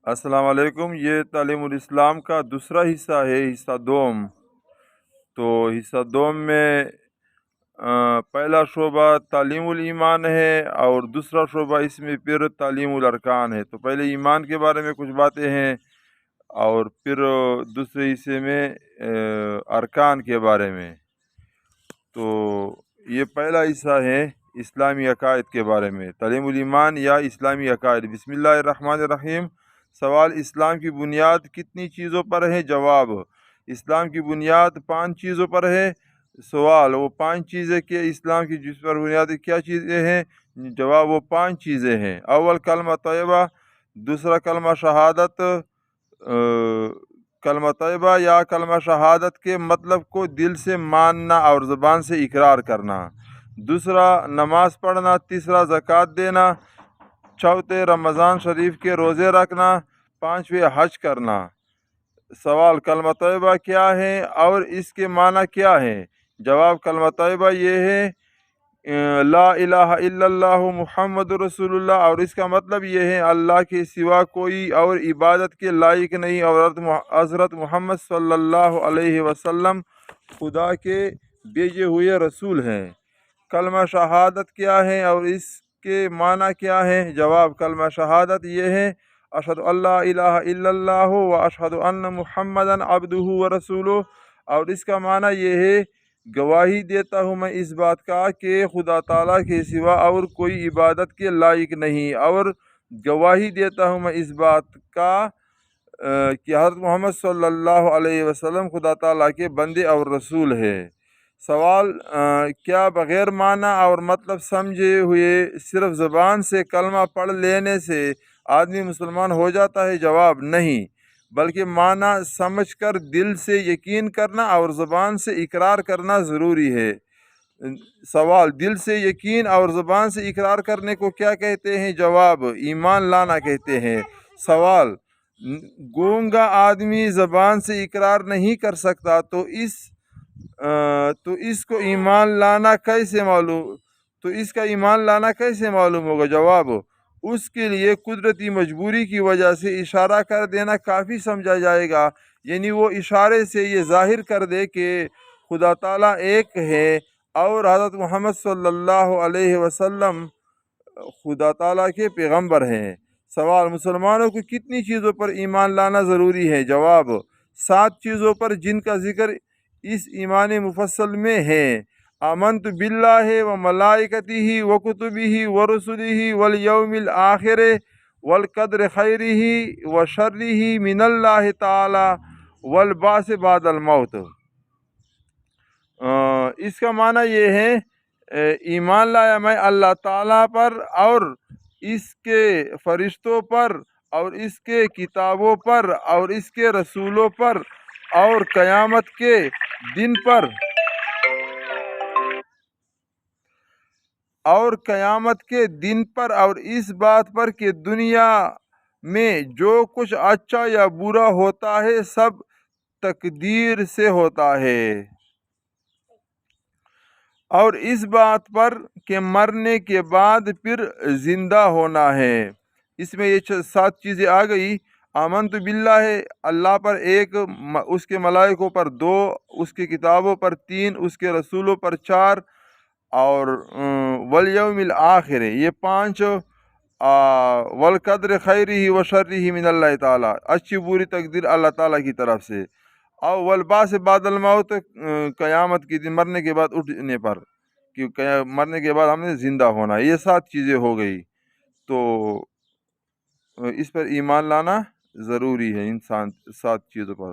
السلام علیکم۔ یہ تعلیم الاسلام کا دوسرا حصہ ہے، حصہ دوم۔ تو حصہ دوم میں پہلا شعبہ تعلیم الایمان ہے اور دوسرا شعبہ اس میں پھر تعلیم الارکان ہے۔ تو پہلے ایمان کے بارے میں کچھ باتیں ہیں اور پھر دوسرے حصے میں ارکان کے بارے میں۔ تو یہ پہلا حصہ ہے اسلامی عقائد کے بارے میں، تعلیم الایمان یا اسلامی عقائد۔ بسم اللہ الرحمن الرحیم۔ سوال: اسلام کی بنیاد کتنی چیزوں پر ہے؟ جواب: اسلام کی بنیاد 5 چیزوں پر ہے۔ سوال: وہ 5 چیزیں کہ اسلام کی جس پر بنیاد کیا چیزیں ہیں؟ جواب: وہ 5 چیزیں ہیں۔ اول کلمہ طیبہ، دوسرا کلمہ شہادت۔ کلمہ طیبہ یا کلمہ شہادت کے مطلب کو دل سے ماننا اور زبان سے اقرار کرنا۔ دوسرا نماز پڑھنا۔ تیسرا زکوٰۃ دینا۔ چوتھے رمضان شریف کے روزے رکھنا۔ پانچویں حج کرنا۔ سوال: کلمہ طیبہ کیا ہے اور اس کے معنی کیا ہے؟ جواب: کلمہ طیبہ یہ ہے لا الہ الا اللہ محمد رسول اللہ، اور اس کا مطلب یہ ہے اللہ کے سوا کوئی اور عبادت کے لائق نہیں، اور حضرت محمد صلی اللہ علیہ وسلم خدا کے بھیجے ہوئے رسول ہیں۔ کلمہ شہادت کیا ہے اور اس کے معنی کیا ہے؟ جواب: کلمہ شہادت یہ ہے اشہد ان لا الہ الا اللہ و اشہد ان محمدً عبدہ و رسولہ، اور اس کا معنی یہ ہے گواہی دیتا ہوں میں اس بات کا کہ خدا تعالیٰ کے سوا اور کوئی عبادت کے لائق نہیں، اور گواہی دیتا ہوں میں اس بات کا کہ حضرت محمد صلی اللہ علیہ وسلم خدا تعالیٰ کے بندے اور رسول ہے۔ سوال: کیا بغیر معنی اور مطلب سمجھے ہوئے صرف زبان سے کلمہ پڑھ لینے سے آدمی مسلمان ہو جاتا ہے؟ جواب: نہیں، بلکہ معنی سمجھ کر دل سے یقین کرنا اور زبان سے اقرار کرنا ضروری ہے۔ سوال: دل سے یقین اور زبان سے اقرار کرنے کو کیا کہتے ہیں؟ جواب: ایمان لانا کہتے ہیں۔ سوال: گونگا آدمی زبان سے اقرار نہیں کر سکتا تو اس کا ایمان لانا کیسے معلوم ہوگا؟ جواب: اس کے لیے قدرتی مجبوری کی وجہ سے اشارہ کر دینا کافی سمجھا جائے گا، یعنی وہ اشارے سے یہ ظاہر کر دے کہ خدا تعالیٰ ایک ہے اور حضرت محمد صلی اللہ علیہ وسلم خدا تعالیٰ کے پیغمبر ہیں۔ سوال: مسلمانوں کو کتنی چیزوں پر ایمان لانا ضروری ہے؟ جواب: 7 چیزوں پر، جن کا ذکر اس ایمان مفصل میں ہے۔ آمنت باللہ و ملائکتہ و کتبہ و رسلہ والیوم الآخر والقدر خیرہ و شرہ من اللہ تعالی والبعث بعد الموت۔ اس کا معنی یہ ہے ایمان لایا میں اللہ تعالیٰ پر اور اس کے فرشتوں پر اور اس کے کتابوں پر اور اس کے رسولوں پر اور قیامت کے دن پر اور اس بات پر کہ دنیا میں جو کچھ اچھا یا برا ہوتا ہے سب تقدیر سے ہوتا ہے، اور اس بات پر کہ مرنے کے بعد پھر زندہ ہونا ہے۔ اس میں یہ 7 چیزیں آ گئی۔ آمنت باللہ، اللہ پر 1، اس کے ملائکوں پر 2، اس کی کتابوں پر 3، اس کے رسولوں پر 4، اور والیوم الآخر یہ 5، والقدر خیرہ و شرہ من اللہ تعالیٰ، اچھی بری تقدیر اللہ تعالیٰ کی طرف سے، اور والبعث بعد الموت قیامت کے دن مرنے کے بعد اٹھنے پر، کہ مرنے کے بعد ہم نے زندہ ہونا۔ یہ 7 چیزیں ہو گئی، تو اس پر ایمان لانا ضروری ہے، ان 7 چیزوں پر۔